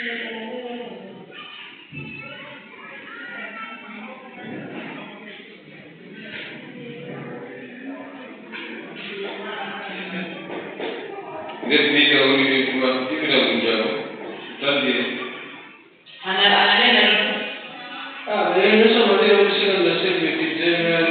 This week I will be from Timinabunja, Sunday. There is somebody who is in the same with the general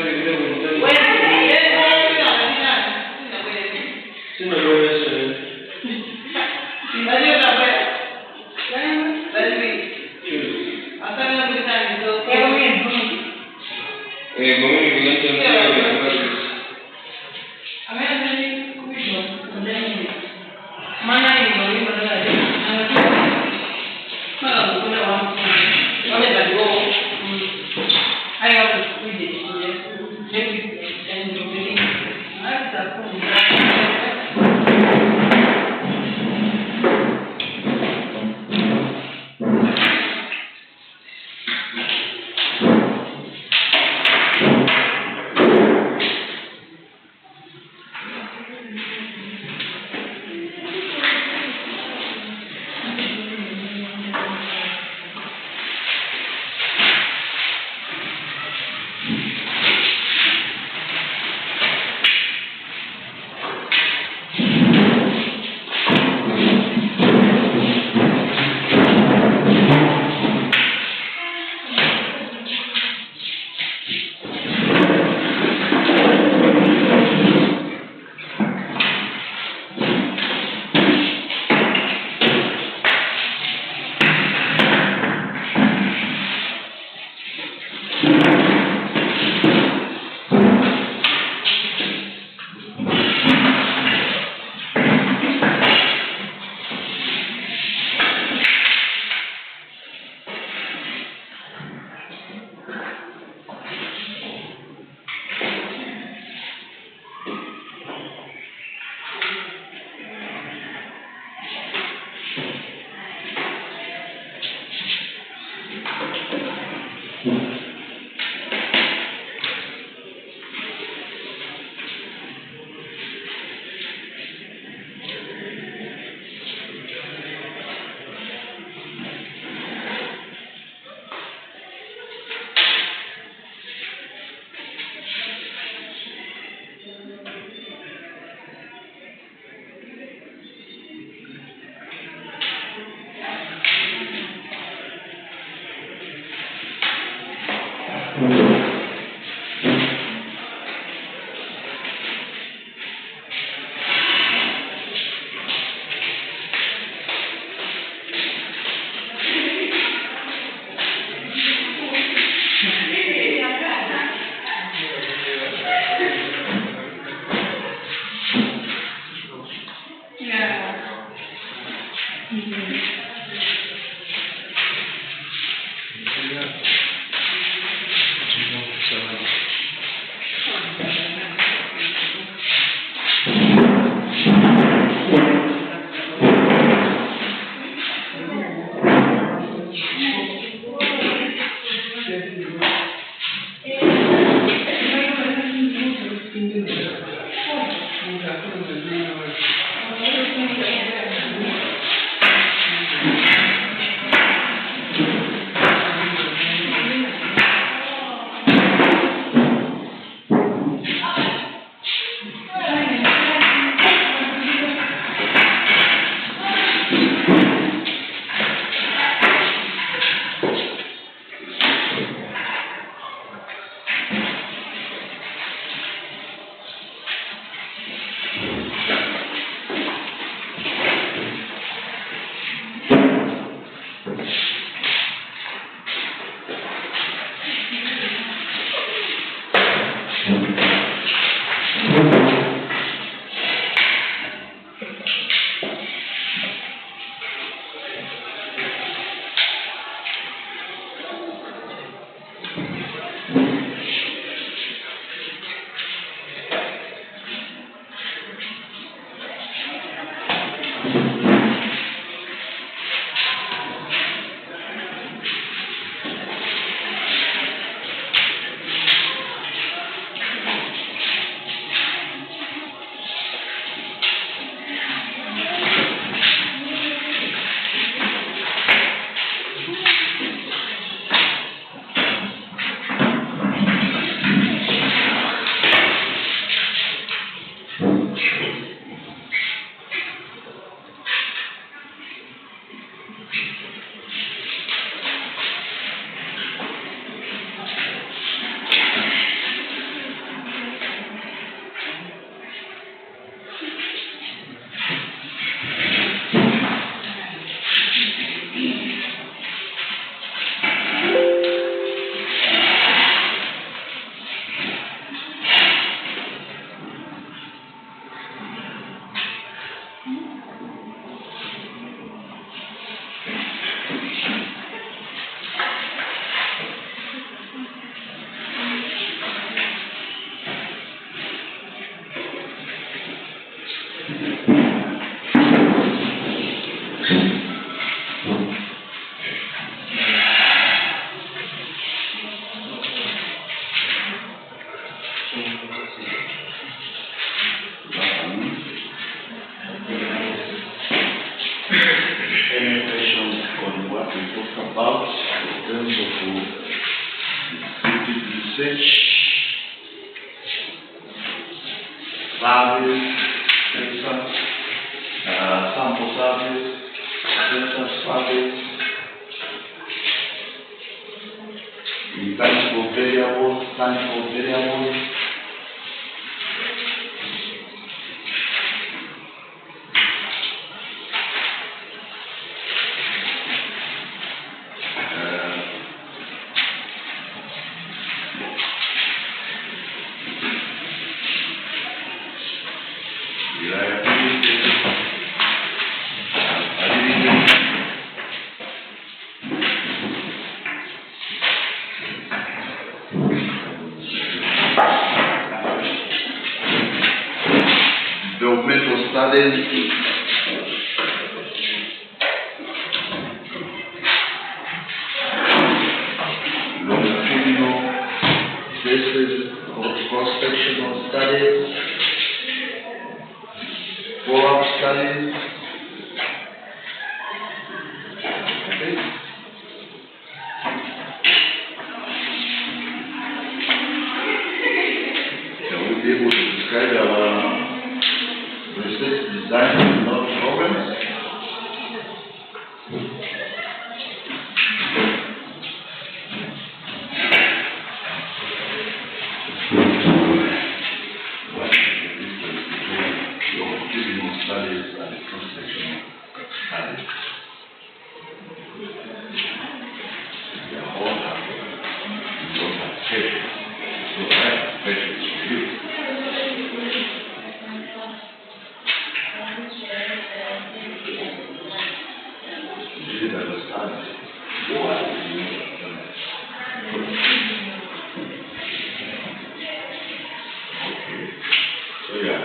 Any questions on what we talked about in terms of research, service, sensor, sample service, sensor service, intangible variables, tangible variables. Developmental studies, longitudinal basis of cross-sectional studies, follow-up studies. Okay. Can we be able to describe our research design and not programs? What is the difference between longitudinal studies and cross-sectional studies? They all have patients. So I have patients for you. You didn't understand why you understand. Okay. So yeah.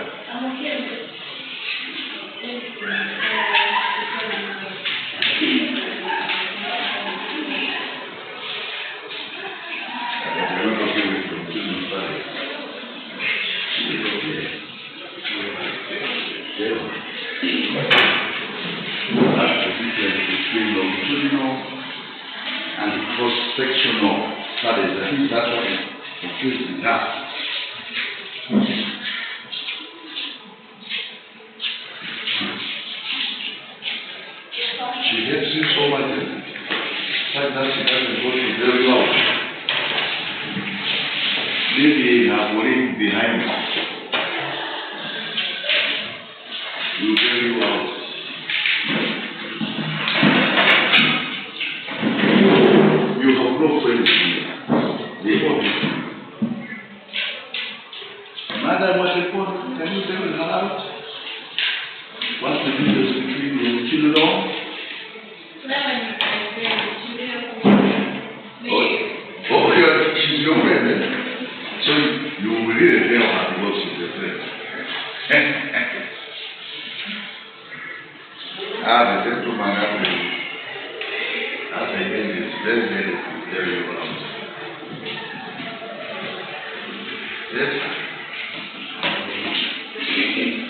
You're not okay with longitudinal studies. It's okay. Yeah. That's the difference between longitudinal and cross-sectional studies. I think that's what is confusing us. She hates you so much that she doesn't go to very well. Maybe her worrying behind her. You very well. You have no friends here. They all you. Madam, what's the point? Can you tell her out? What's the difference between the children? Oh, she's your friend, eh? So you will really tell her to go to your friend. The gentleman actually, as I said, is very well. Yes,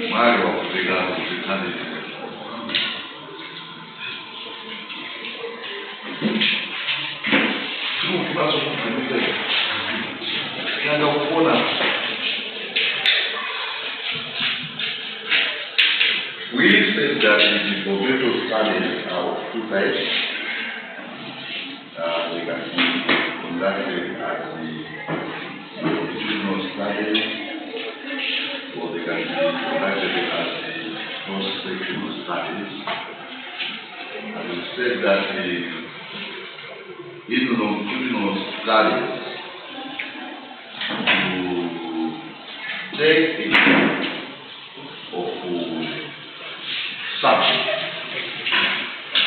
Mario, regard to the candidate. We said that it is for studies are of two types. They can be conducted as the longitudinal studies, or they can be conducted as the cross-sectional studies. And we said that in longitudinal studies, you take a group of subjects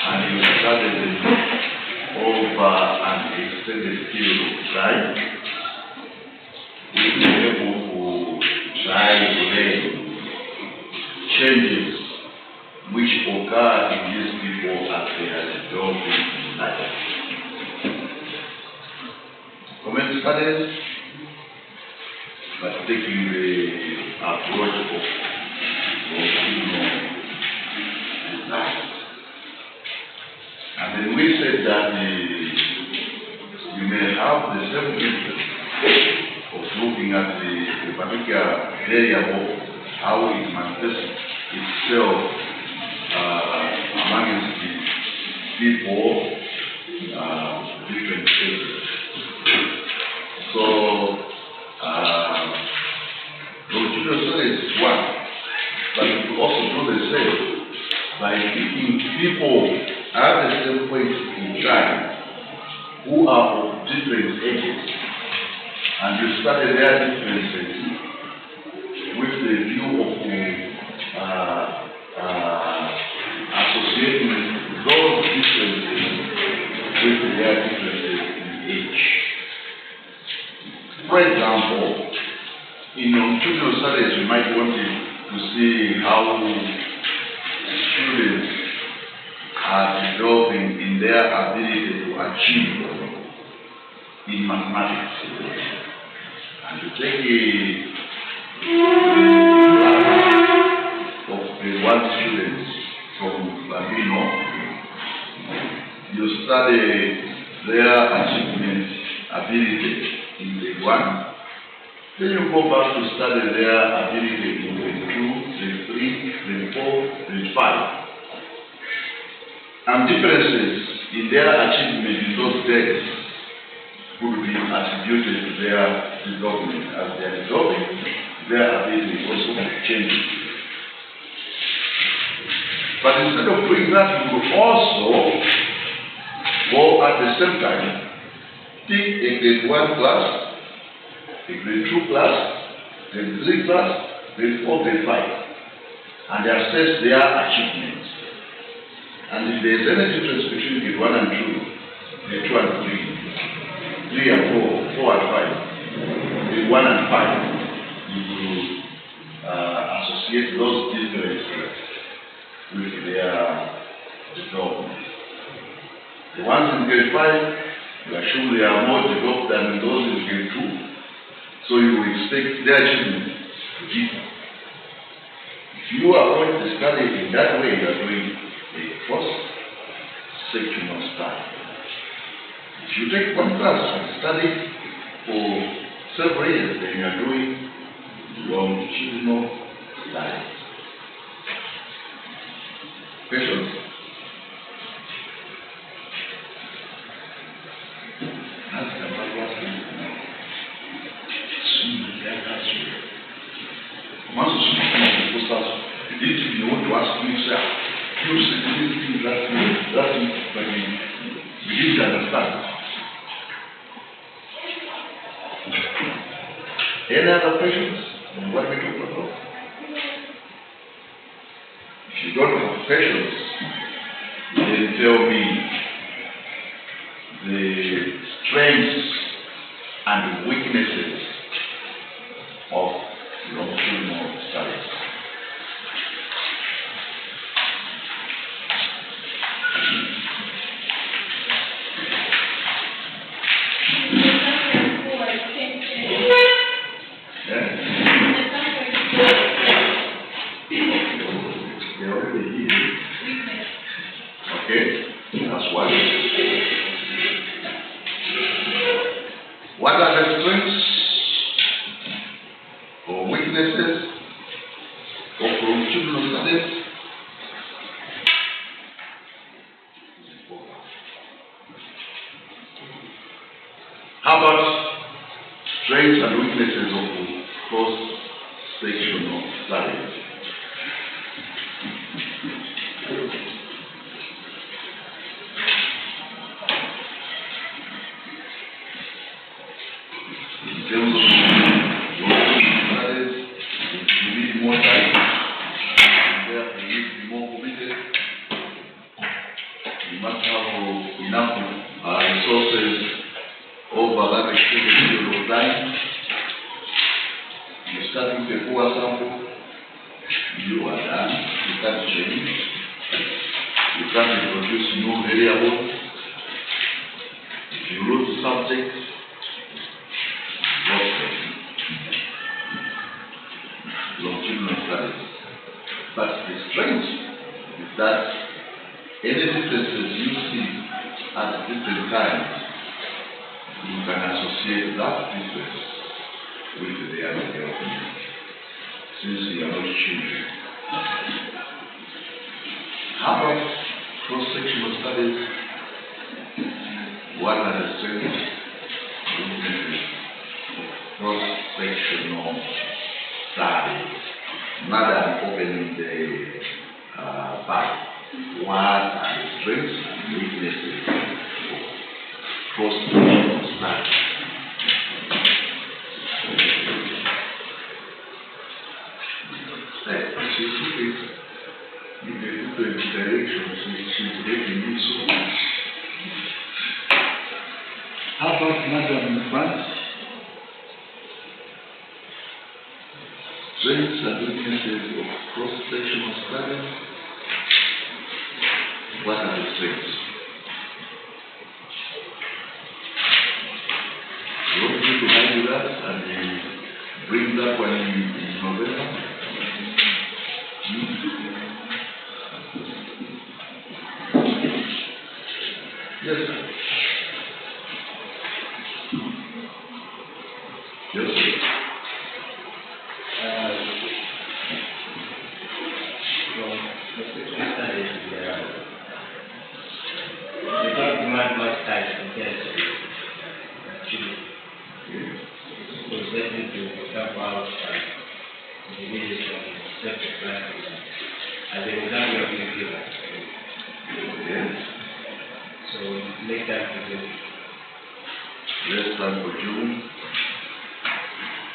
and you study them over an extended period of time. We will be able to try to learn changes which occur in these people as they are developing in life. Comment studies, but taking the approach of longitudinal design. And then we said that you may have the same interest of looking at the particular variable, how it manifests itself amongst the people, different stages. So, longitudinal studies is one, but you can also do the same by picking people at the same point in time who are of different ages, and you study their differences with the view of associating those differences with their differences in age. For example, in longitudinal studies, you might want to see how students are developing in their ability to achieve in mathematics. And to take a class of the one students from Bambino, you study their achievement ability in grade 1. Then you go back to study their ability in grade 2, grade 3, grade 4, grade 5. And differences in their achievement in those grades would be attributed to their development. As they are developing, their ability also changes. But instead of doing that, you could also go at the same time, pick a grade 1 class, a grade 2 class, grade 3 class, grade 4, grade 5, and assess their achievements. And if there is any difference between grade 1 and 2, grade 2 and 3, 3 and 4, 4 and 5, grade 1 and 5, you will associate those differences with their development. The ones in grade 5, you assume they are more developed than those in grade 2, so you will expect their achievement to differ. If you are going to study in that way, you are doing a cross-sectional study. If you take one class and study for several years, then you are doing longitudinal studies. Questions? Once you speak of the posters, you want to ask yourself, you say this thing, that thing, but you didn't understand. Any other questions on what we talked about? If you don't have questions, then tell me the strengths and weaknesses of longitudinal studies. Okay, that's one. What are the strengths or weaknesses of longitudinal studies? Strengths and weaknesses of cross-sectional studies. In terms of cross-sectional studies, you need more time. Therefore, you need to be more committed. You must have enough resources over that extended period of time. You start with a poor sample, you are done. You can't change. You can't introduce new variables. If you lose the subject, longitudinal studies. But the strength is that any differences you see at different times, you can associate that difference with the other development, since you are not changing. How about cross-sectional studies? What are the strengths and weaknesses of cross-sectional studies? Now that I'm opening the part, what are the strengths and weaknesses of cross-sectional studies? In the different directions which is taking me so much. How about Madam France? Strengths and weaknesses of cross-sectional studies. What are the strengths? You want me to handle that and bring that one in November? Yes, sir. Yes, sir. They don't demand much time compared to children. So they need to help out the immediate separate classes. As an example of the Yes. so make time for them. Less time for June.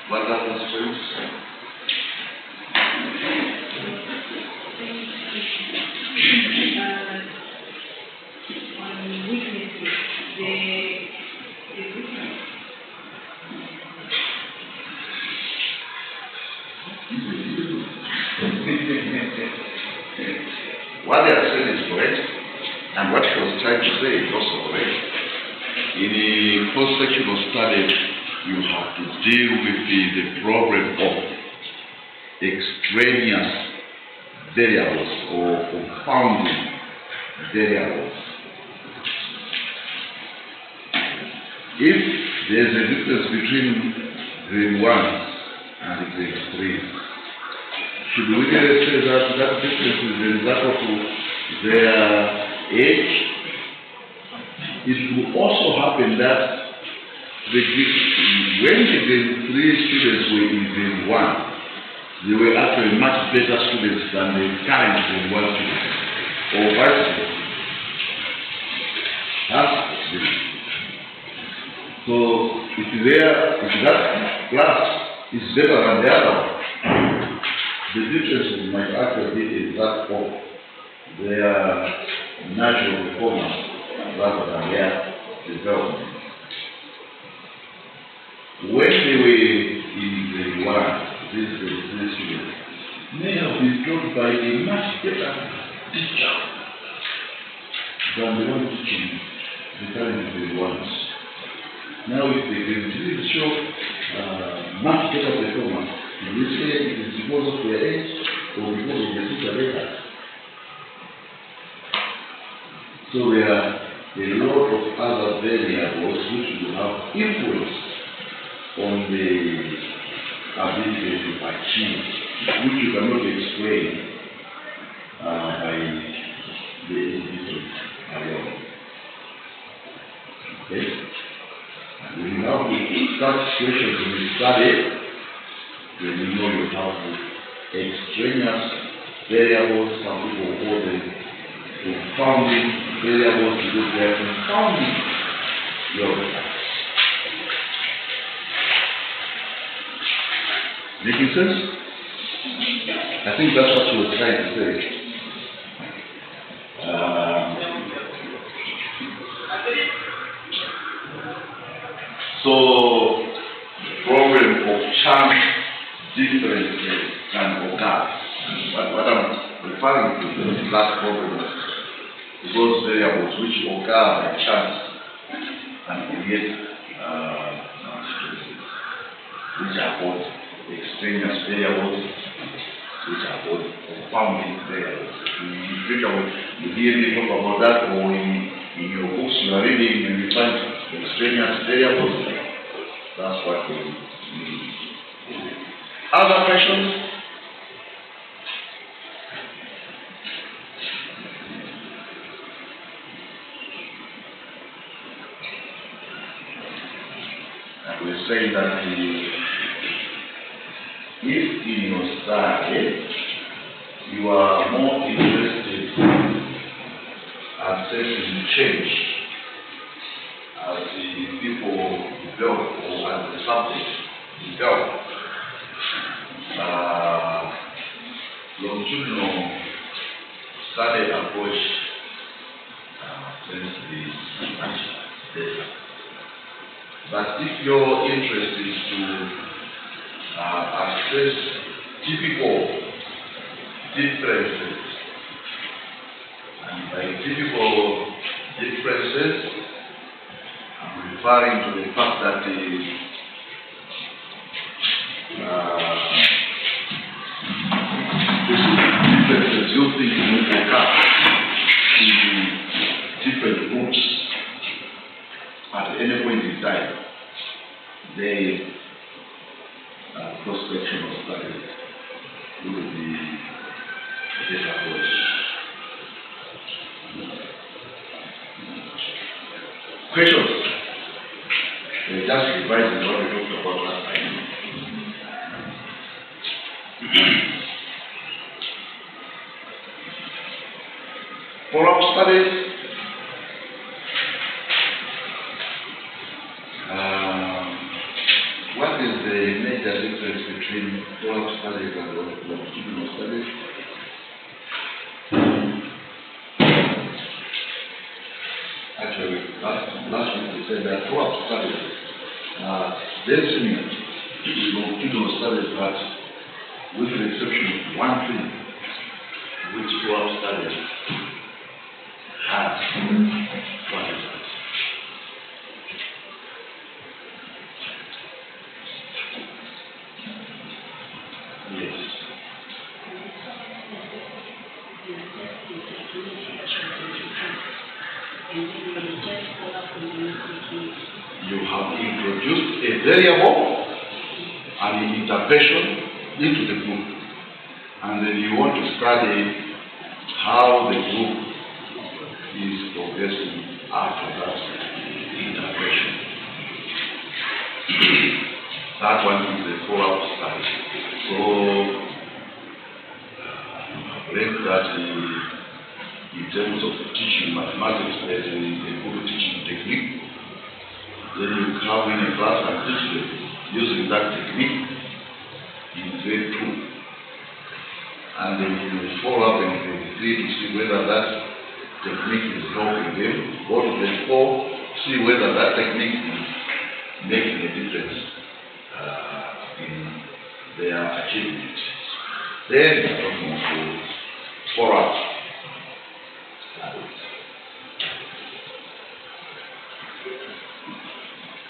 What are the strengths? On weaknesses, the difference. What they are saying is correct, and what she was trying to say is also correct. In a cross-sectional study, you have to deal with the problem of extraneous variables or confounding variables. If there is a difference between grade 1 and grade 3, should we say that that difference is the result of their age? It will also happen that when the grade 3 students were in grade 1, they were actually much better students than the current grade 1 students, or vice versa. That's the difference. So if that class is better than the other one, the difference might actually be that of their natural performance rather than their development. When they were in grade 1, these students may have been taught by a much better teacher than the one teaching the current grade 1s. Now, if the grade 3 show much better performance, we say it is because of their age or because of the teacher they had. So there are a lot of other variables which will have influence on the ability to achieve, which you cannot explain by the individual alone. Okay? And we now such situations will be studied, then you know you have extraneous variables, some people call them confounding variables because they are confounding your results. Making sense? I think that's what you were trying to say. So, problem of chance differences can occur. What I'm referring to is the last problem, those variables which occur by chance and create which are called extraneous variables, which are called confounding variables. You hear me talk about that, or in your books you are reading and you find extraneous variables. That's what we mean. Other questions? And we say that if in your study you are more interested in assessing change as the people develop or as the subject develop, longitudinal study approach tends to be much better. But if your interest is to assess typical differences, and by typical differences, I'm referring to the fact that the differences you think will occur in different groups at any point in time, they cross-sectional studies will be a better approach. Questions? Just revising what we talked about last time. Follow-up studies. What is the major difference between follow-up studies and longitudinal studies? Actually, last week we said that follow-up studies are very similar to longitudinal studies, but with the exception of one thing, which follow-up studies has. What is that? Yes. You have introduced a variable and an intervention into the group, and then you want to study how the group is progressing after that intervention. That one is the follow-up study. So, learn that in terms of teaching mathematics, there's a good teaching technique. Then you come in a class and teach them using that technique in grade 2. And then you follow up in grade 3 to see whether that technique is helping them. Go to grade 4, see whether that technique is making a difference in their achievement. Then you are talking to follow-up studies.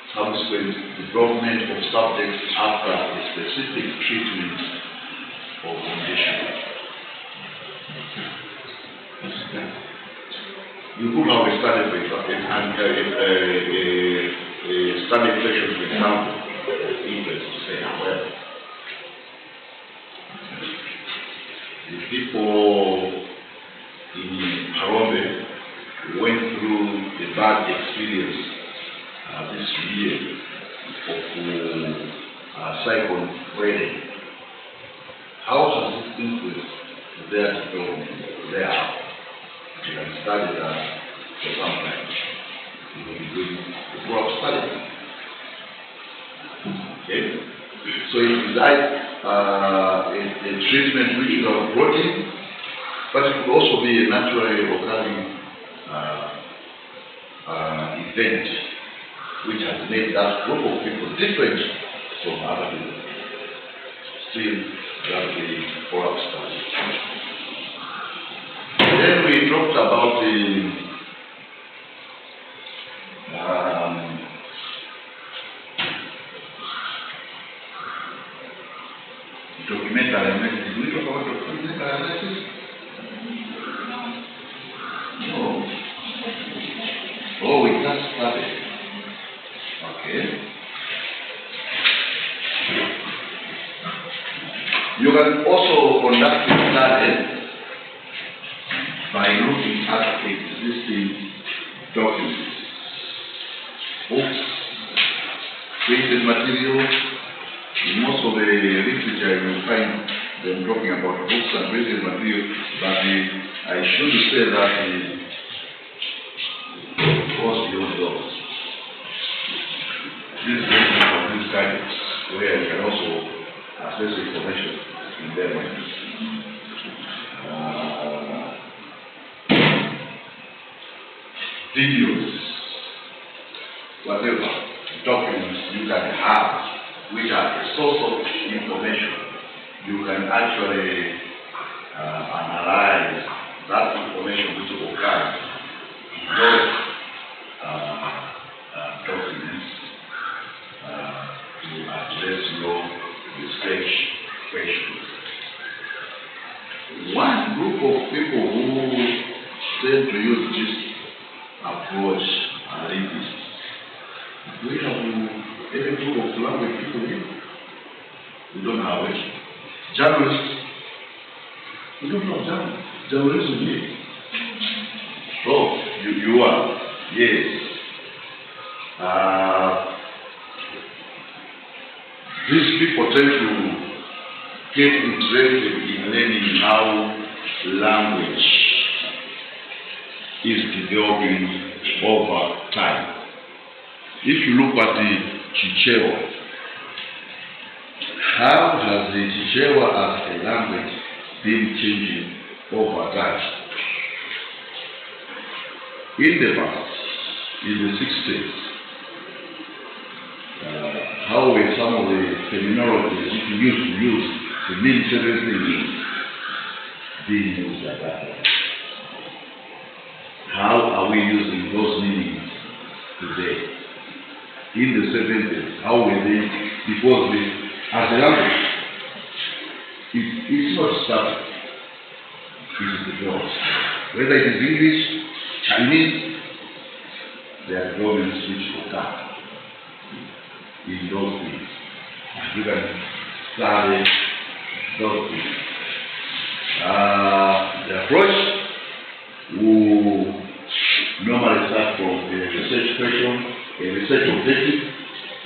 Subsequent development of subjects after a specific treatment or condition. You could have a study, for example, and a study session, for example, interest to say, well, the people in Harombe went through a bad experience this year cycle trading. How has it influenced their development there? You can study that for some time. You will be doing the broad study. Okay? So it is a treatment which you have brought in, but it could also be a naturally occurring event which has made that group of people different from other people. Still, that will be for our study. Then we talked about the documental analysis. Did we talk about documental analysis? No. Oh, we just started. Okay. You can also conduct a study by looking at existing documents, books, printed material. In most of the literature, you will find them talking about books and printed material, but I should say that it goes beyond those. This is of this guidance, where you can also access information in their minds. Videos, whatever documents you can have, which are a source of information, you can actually analyze that information which occurs in those documents to address your research questions. One group of people who tend to use this approach are linguists. We have any group of language people here? We don't have it. Journalists? We don't have journalism here. Oh, you are? Yes. These people tend to get interested in learning how language is developing over time. If you look at the Chichewa, how has the Chichewa as a language been changing over time? In the past, in the 60s, how were some of the terminologies which we used to use to mean certain things being used at that time? How are we using those meanings today? In the 70s, how were they? Because as a language, it's not static, it is developed. Whether it is English, Chinese, there are developments which occur in those things. You can study those things. The approach will normally start from a research question, a research objective,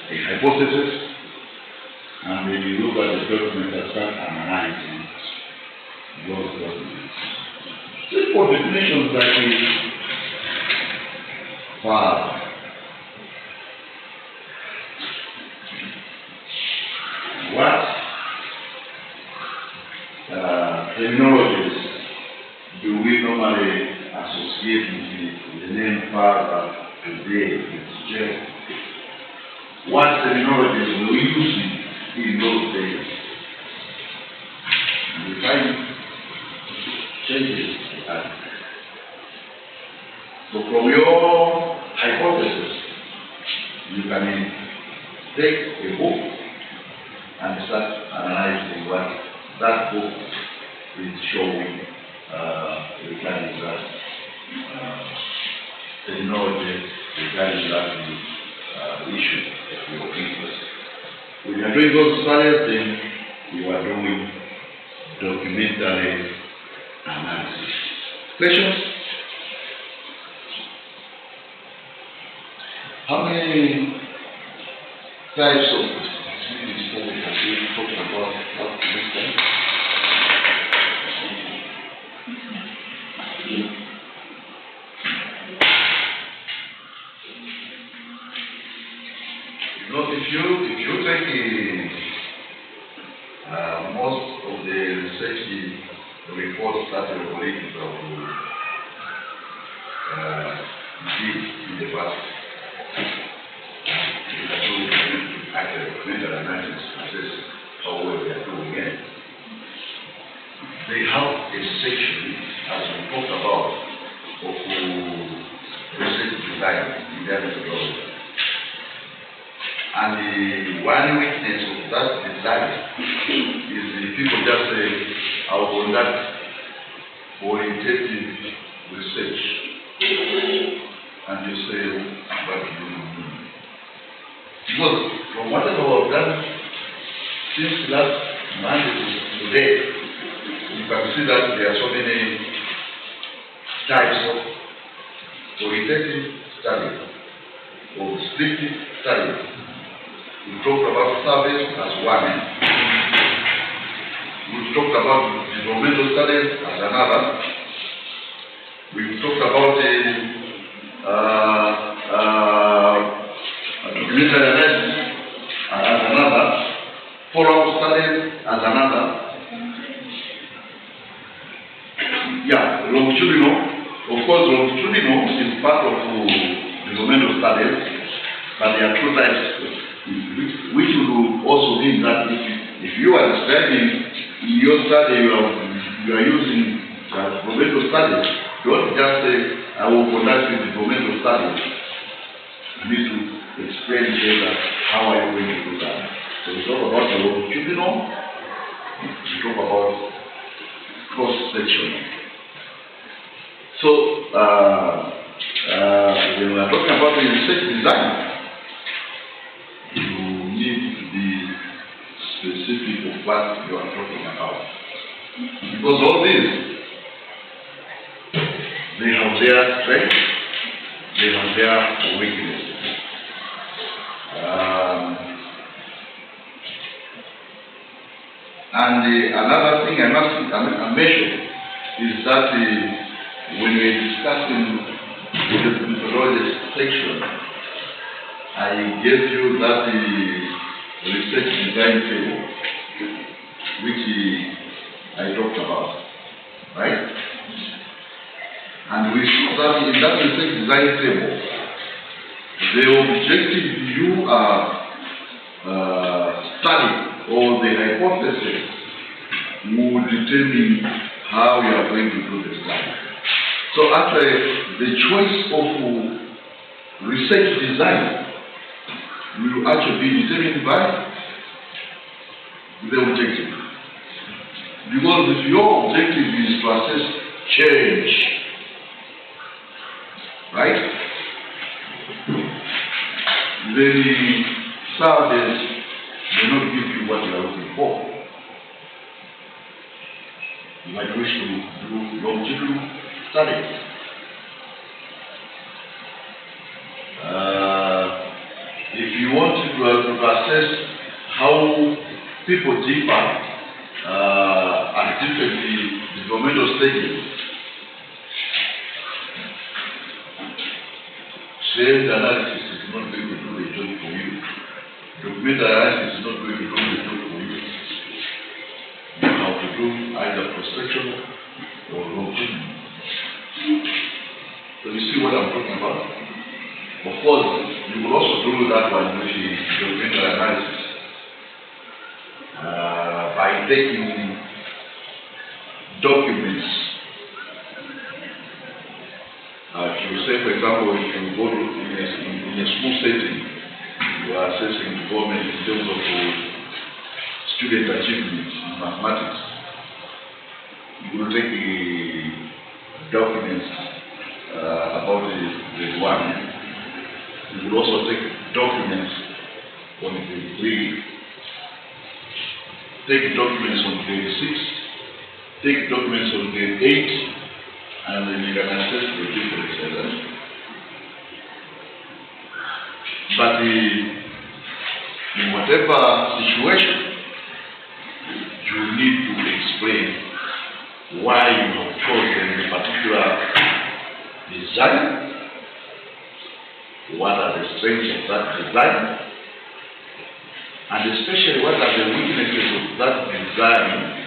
a hypothesis, and then you look at the document and start analyzing those documents. Simple definitions like father. What terminologies do we normally associate with the name father today in jail? What terminologies were we using in those days? And we find changes. So from your hypothesis, you can take a book and start analyzing what that book is showing regarding that technology, regarding that issue of your interest. When you are doing those studies, then you are doing documentary analysis. Questions? How many types of activities that we have been talking about up to this time. You know, if you take most of the research reports that the colleagues did in the past, accurate meta-analysis assess how well they are doing it. They have a section, as we talked about, of research design in their methodology. And the one weakness of that design is the people just say, I will conduct orientative research. And you say, what do you mean? Because from what I have done since last Monday to today, you can see that there are so many types of orientative study, or descriptive study. We talked about surveys as one. We talked about developmental studies as another. We talked about documentary analysis as another. Follow-up studies as another. Yeah, longitudinal. Of course, longitudinal is part of developmental studies, but there are two types. Which would also mean that if you are describing your study, you are using developmental studies, don't just say, I will conduct a developmental study. You need to explain better how are you going to do that. So we talk about the longitudinal, we talk about cross-sectional. So, when we are talking about the research design, specific of what you are talking about. Because all these, they have their strengths, they have their weaknesses. Another thing I must mention is that when we are discussing the methodology section, I gave you that research design table, which I talked about, right? And we saw that in that research design table, the objective you are studying or the hypothesis will determine how you are going to do the study. So actually, the choice of research design will actually be determined by the objective. Because if your objective is to assess change, right, then the surveys may not give you what you are looking for. You might wish to do longitudinal studies. If you want to assess how people differ at different developmental stages, sales analysis is not going to do the job for you. Documentary analysis is not going to do the job for you. You have to do either cross-sectional or longitudinal. So you see what I'm talking about? Of course, you will also do that one with the documentary analysis by taking documents. To say, for example, if you go to in a school setting, you are assessing the government in terms of student achievement in mathematics. You will take the documents about the one. You will also take documents on grade 3, take documents on grade 6, take documents on grade 8, and then you can assess the difference. But whatever situation, you need to explain why you have chosen a particular design, what are the strengths of that design, and especially what are the weaknesses of that design.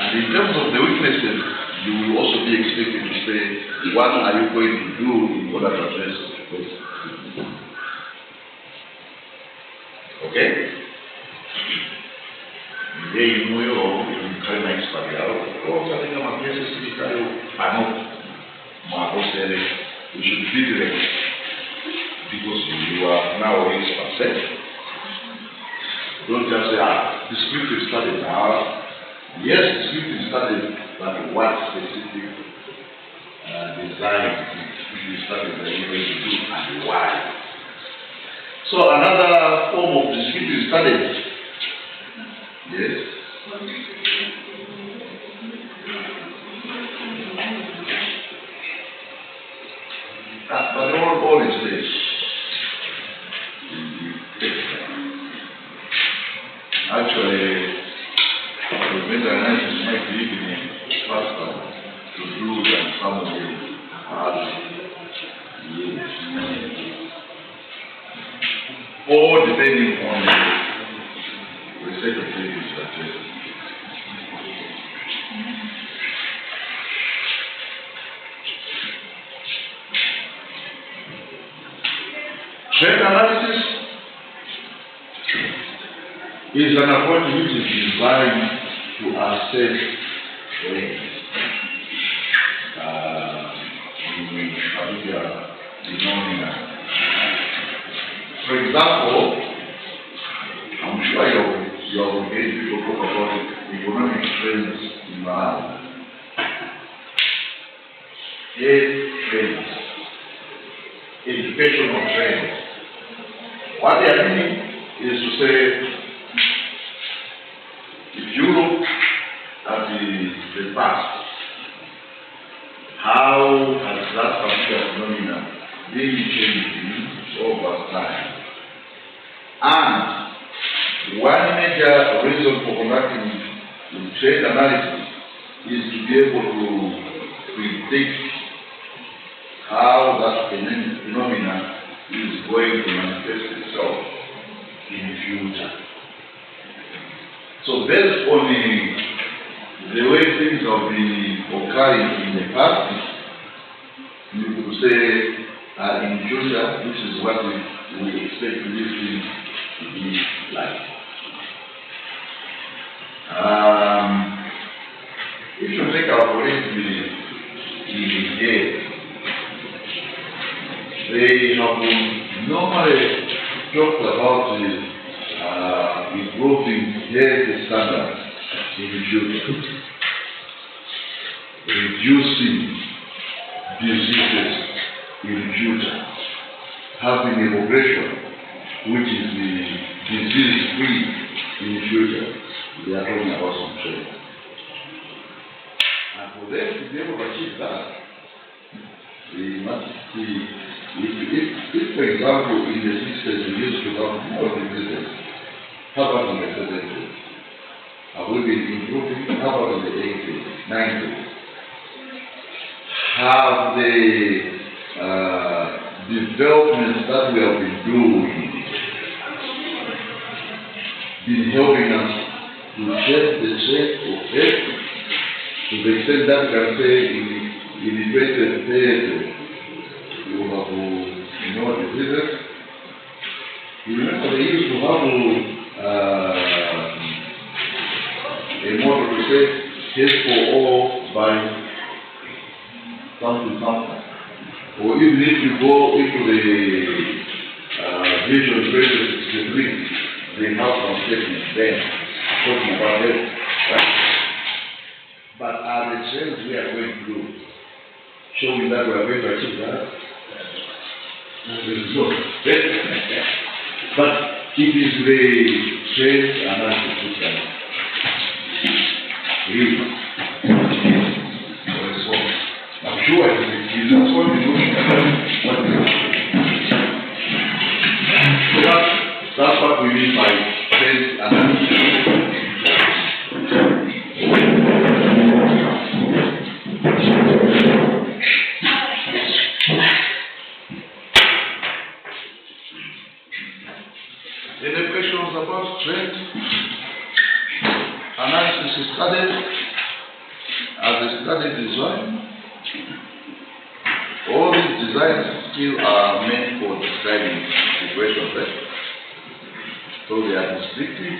And in terms of the weaknesses, you will also be expected to say, what are you going to do in order to address those? Okay? Then you know you can expect my places to be we should be direct because you are now experts. Don't just say, the script is studied. Yes, the script is studied, but what specific design is studied that you're going to do and why? So another form of the script is studied. Yes. But all is this. Actually, the better analysis might be even faster to do than some of the hard years. All depending on the set of things that trend analysis is an approach which is designed to assess trends in particular phenomena. For example, I'm sure you're going to talk about economic trends in Malawi. Health trends, educational trends. What they are meaning is to say, if you look at the past, how has that particular phenomenon been changing over time? And one major reason for conducting trend analysis is to be able to predict how that phenomenon is going to manifest itself in the future. So based on the way things have been occurring in the past, you could say in the future, this is what we expect this thing to be like. If you take our police in here, they have normally talked about improving health standards in the future, reducing diseases in the future, having a population which is disease-free in the future. They are talking about some trend. And for them to be able to achieve that, they must see, if for example, in the 60s we used to have more diseases, how about in the 70s? Have we been improving? How about in the 80s, 90s? Have the developments that we have been doing been helping us to change the shape of health to the extent that we can say in the 2030 you have diseases. You remember they used to have a model to say test for all by something. Or even if you go into the Vision 2063, they have some statements there talking about health, right? But are the trends we are going through showing that we are going to achieve that? No. But it is the trend analysis which can read. I'm sure it is that's what we do. So that's what we mean by Any questions about strength? Analysis is studied as a study design. All these designs still are meant for describing situations, right? So they are descriptive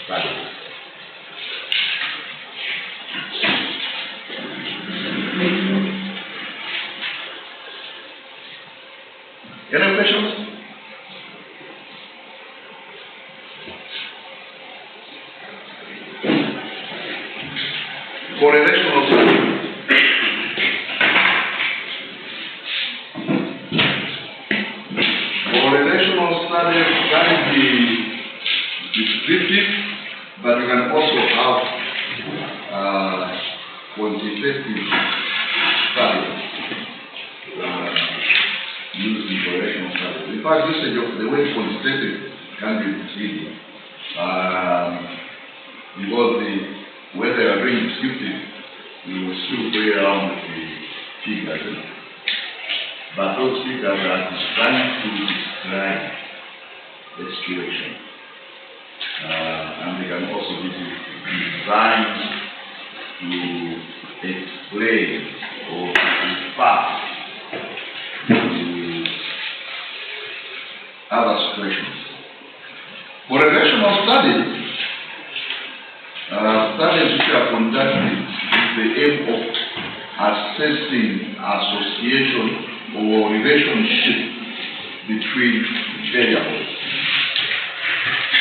studies. Any questions? Correlational study. Correlational study can be descriptive, but you can also have quantitative study using correlational study. In fact, usage of the word quantitative can be misleading because when they are doing descriptive, we will still play around with the figures. But those figures are designed to describe the situation. And they can also be designed to explain or to refer to other situations. Correlational studies, studies which are conducted with the aim of assessing association or relationship between variables.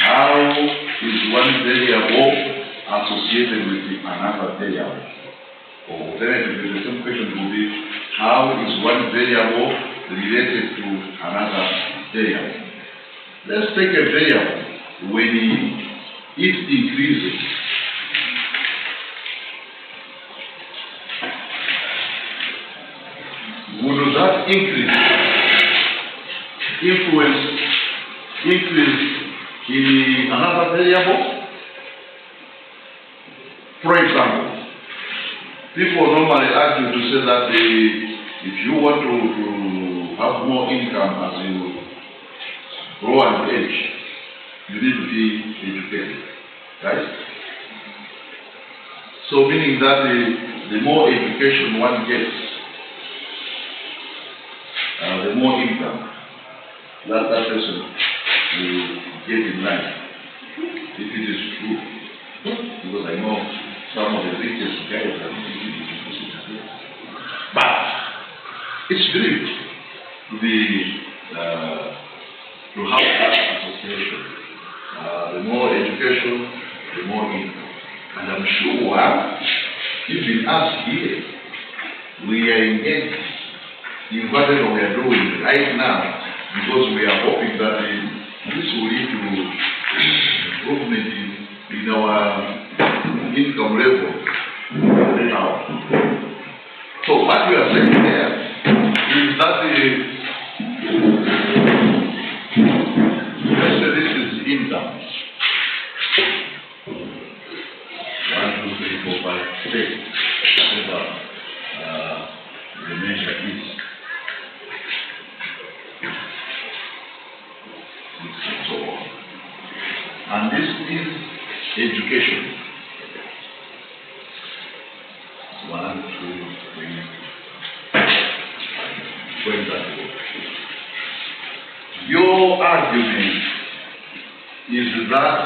How is one variable associated with another variable? Or alternatively, the same question will be, how is one variable related to another variable? Let's take a variable. When it increases, would that increase in another variable? For example, people normally ask you to say that if you want to have more income as you grow and age, you need to be educated, right? So meaning that the more education one gets, the more income that person will get in life, if it is true. Because I know some of the richest guys are thinking it. But it's great to have that association. The more education, the more income. And I'm sure even us here, we are engaged in whatever we are doing right now, because we are hoping that this will lead to improvement in our income level now. So what we are saying there is that let's say this is income. 1, 2, 3, 4, 5, 6. Whatever the measure is. So on. And this is education. 1, 2, 3, 4. Your argument is that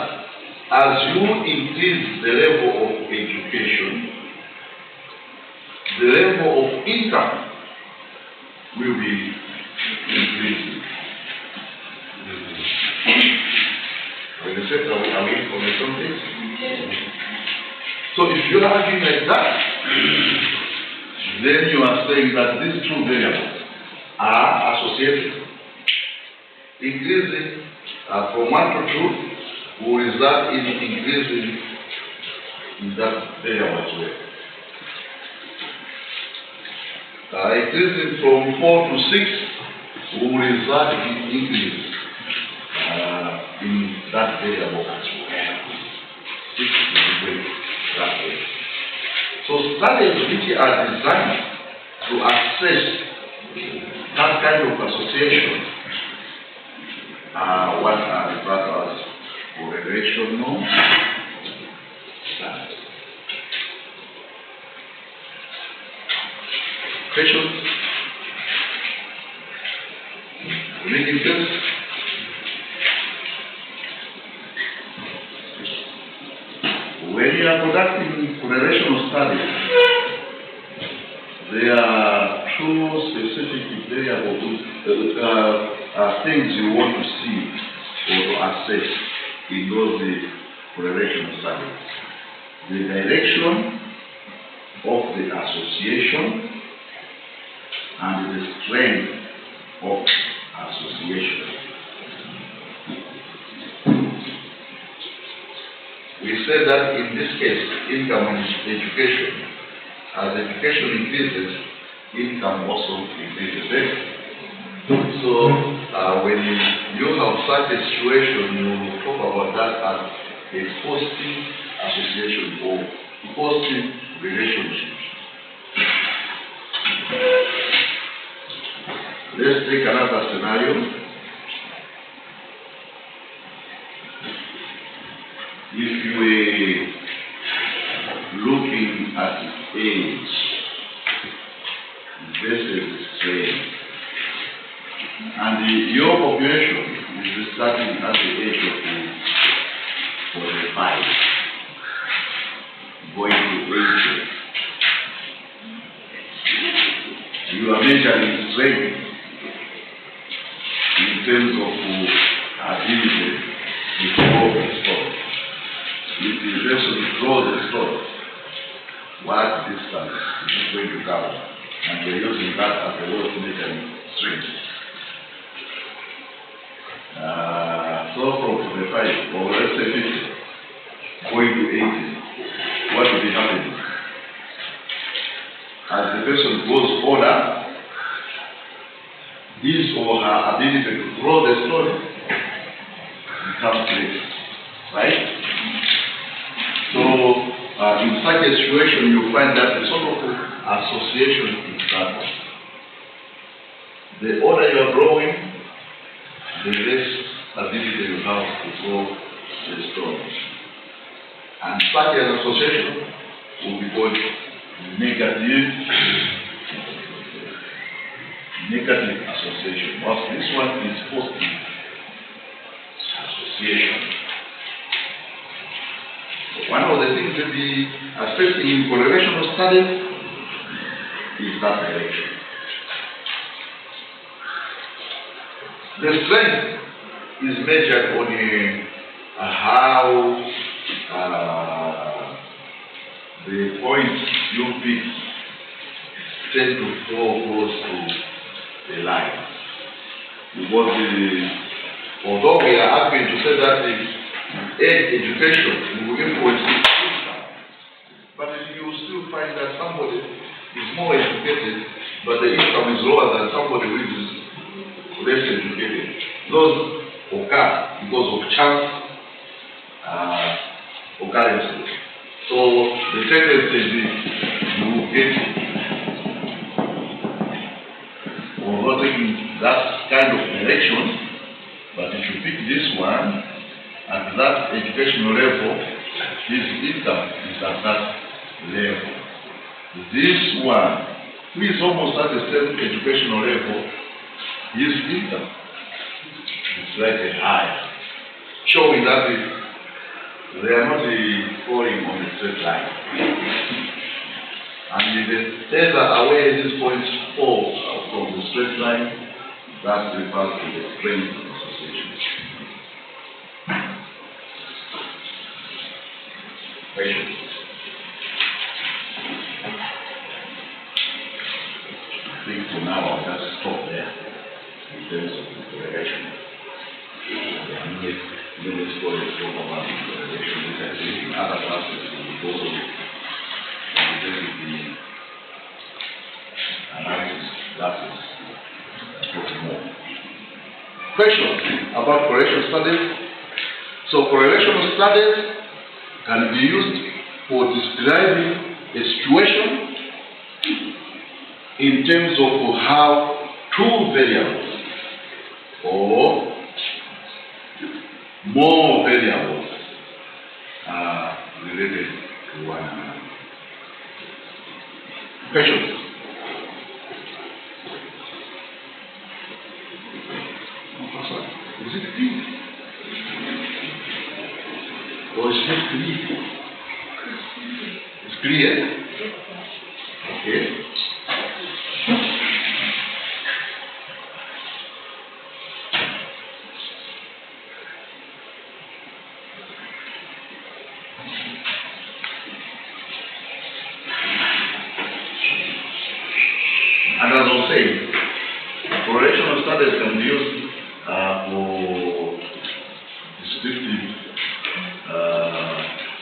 as you increase the level of education, the level of income will be increasing. Are we on something? So if you're arguing like that, then you are saying that these two variables are associated. Increasing from 1 to 2 will result in increasing in that variable as well. Increasing from 4 to 6 will result in increase in that variable as well. 6 will that way. So studies which are designed to assess that kind of association what are referred as correlational studies. Questions? Making sense? When you are conducting correlational studies, there are two specific variables, things you want to see or to assess in those correlational studies. The direction of the association and the strength of association. We said that in this case, income and education, as education increases, income also increases. So when you have such a situation, you talk about that as a positive association or positive relationship. Let's take another scenario. If you were looking at age versus strength, and your population is starting at the age of 45, going to 80, you are measuring strength in terms of ability to grow the story. If the person grows the story, what distance is it going to cover? And we're using that as a way of measuring strength. So from 45, or let's say 50, going to 80, what will be happening? As the person grows older, his or her ability to grow the story becomes less, right? So, in such a situation, you find that the sort of association is that the older you are growing, the less ability you have to grow the story. And such an association will be called negative association. Whilst this one is positive association. One of the things to be assessing in correlational studies is that direction. The strength is measured on how the points you pick tend to fall close to the line. Because although we are happy to say that education will influence income, but you will still find that somebody is more educated, but the income is lower than somebody who is less educated. Those occur because of chance occurrences. So the tendency is you will get, although taking that kind of direction, but if you pick this one at that educational level, his income is at that level. This one, who is almost at the same educational level, his income is slightly higher, showing that they are not falling on a straight line. And the further away these points fall from the straight line, that refers to the strength of association. Questions? I think for now I'll just stop there in terms of the correlation. Let's go and talk about the correlation, which I think in other classes will go to the analysis classes talk more. Questions about correlation studies? So correlation studies can be used for describing a situation in terms of how two variables or more variables are related to one another. Questions? Is it clear? Or is it clear? It's clear? Okay. And as I was saying, correlational studies can be used for descriptive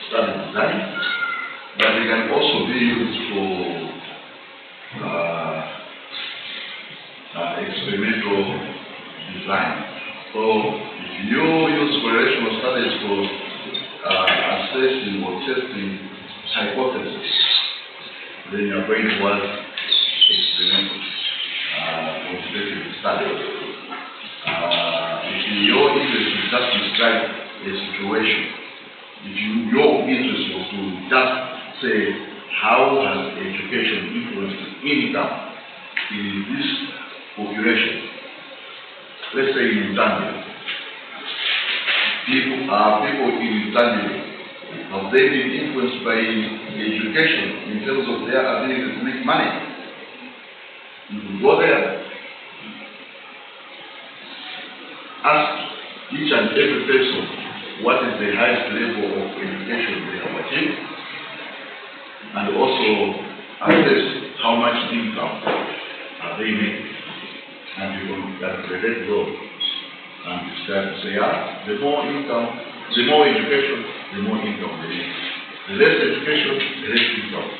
study design, but they can also be used for experimental design. So if you use correlational studies for assessing or testing hypotheses, then you are going towards experimental quantitative study. If your interest is just to describe a situation, if your interest was to just say how has education influenced income in this population, let's say in Zambia, people in Zambia, have they been influenced by education in terms of their ability to make money? You can go there, ask each and every person what is the highest level of education they have achieved, and also assess how much income are they making. And you can calculate those and start to say, the more income, the more education, the more income they make. The less education, the less income.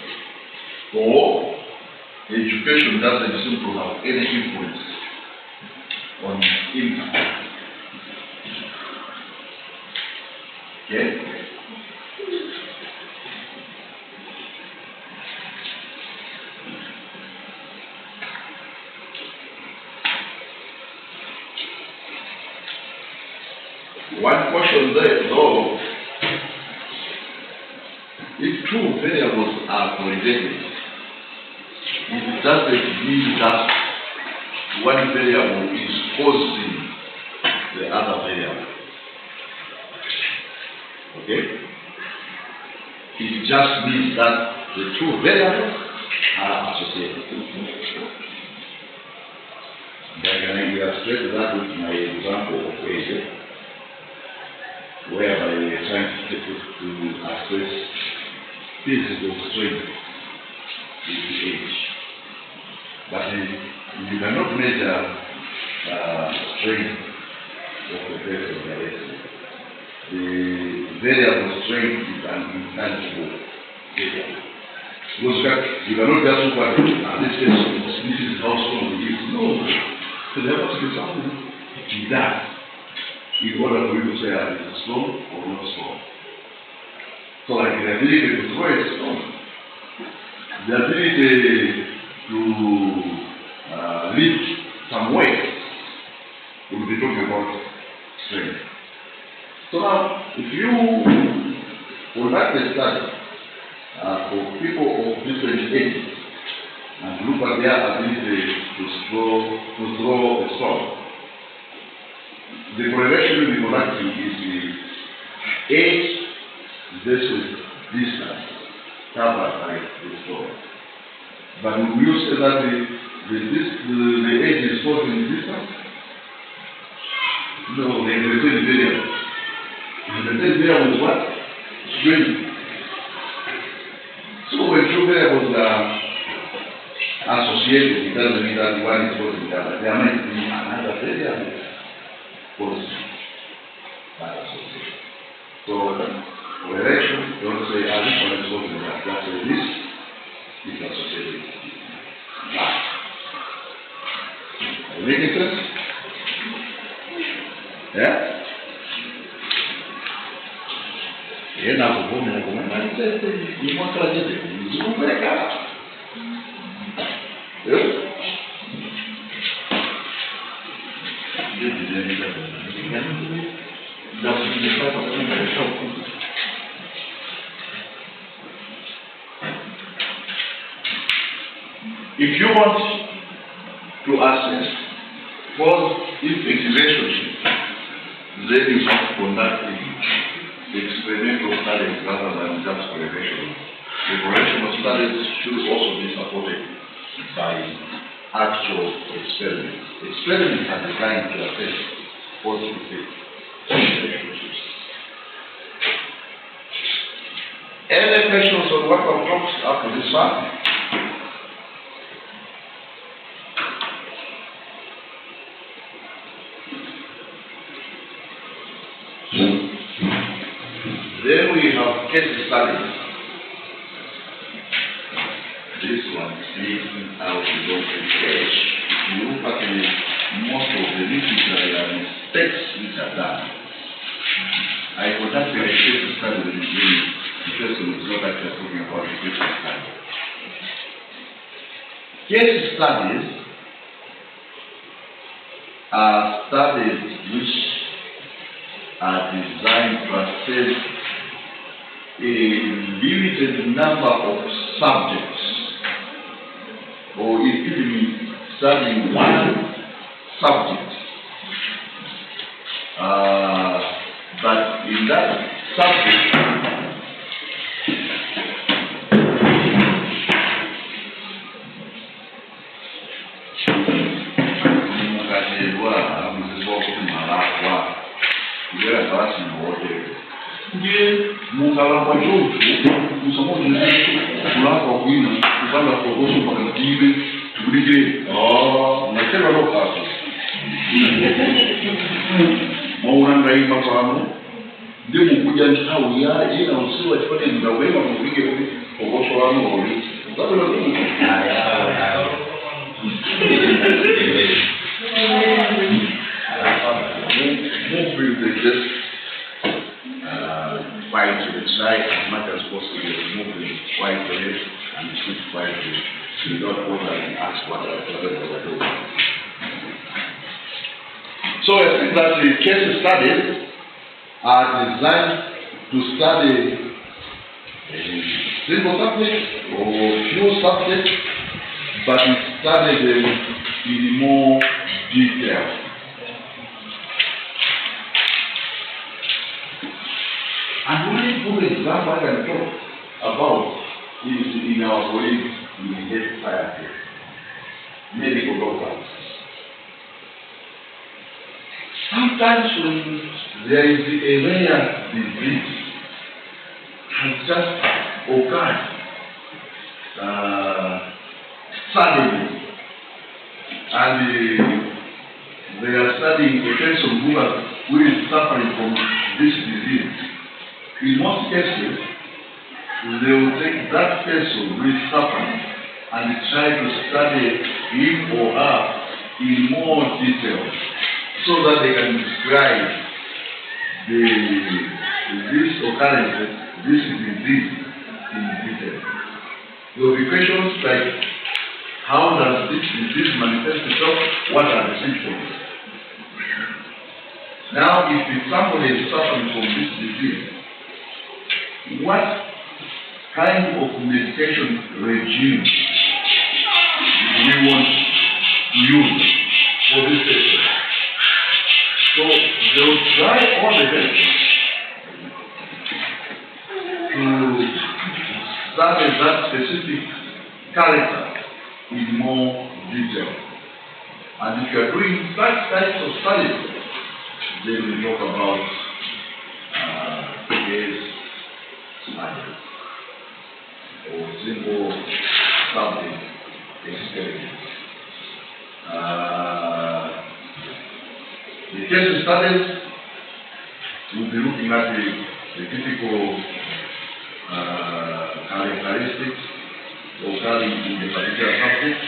Or education doesn't seem to have any influence on income. Okay? One question there, though, if two variables are correlated, it doesn't mean that one variable is causing the other variable. Okay? It just means that the two variables are associated. And I can illustrate that with my example of age, whereby we are trying to assess physical strength with the age. But you cannot measure strength of the person directly. The variable strength is an intangible variable. Because you cannot just look at this person, this is how strong he is. No, there must be something in that in order for you to say is it strong or not strong. So like the ability to throw a stone, the ability to lift some weight, we'll be talking about strength. So now, if you conduct a study for people of different ages and look at their ability to throw a stone, the correlation we'll be conducting is the age versus distance covered by the stone. But we will say that the age is causing distance. No, they are the same variable. And the same variable is what? Strength. So when two variables are associated, it doesn't mean that one is causing the other. There might be another variable causing that association. So correlation, don't say this one is causing that. Just say this is associated with that. Are you making sense? Yeah? E na come di molta gente non frega. That's 55%. If you want to assess, well, if it is relationship, then you have to conduct experimental studies rather than just correlation. The correlational studies should also be supported by actual experiments. Experiments are designed to assess what you think relationships. Any questions on what I've talked up to this far? Then we have case studies. This one is how to go to church. You look at most of the literature and mistakes which are done. I conducted a case study with the person who is not actually talking about the case study. Case studies are studies which are designed to assess a limited number of subjects, or even studying one subject. But in that subject, white to the side as much as possible, remove the white to it and switch white to it. So you don't want to ask what I do. So I think that the case studies are designed to study a single subject or few subjects, but we study them in more detail. And one good example I can talk about is in our colleagues in the health sciences, medical doctors. Sometimes when there is a rare disease has just occurred suddenly, and they are studying a person who is suffering from this disease. In most cases, they will take that person who is suffering and try to study him or her in more detail so that they can describe this occurrence, this disease in detail. There will be questions like, how does this disease manifest itself? What are the symptoms? Now, if somebody is suffering from this disease, what kind of medication regime do we want to use for this patient? So they will try all the best to study that specific character in more detail. And if you are doing such types of studies, then we talk about case studies or simple subject experiments. The case studies will be looking at the typical characteristics occurring in the particular subject.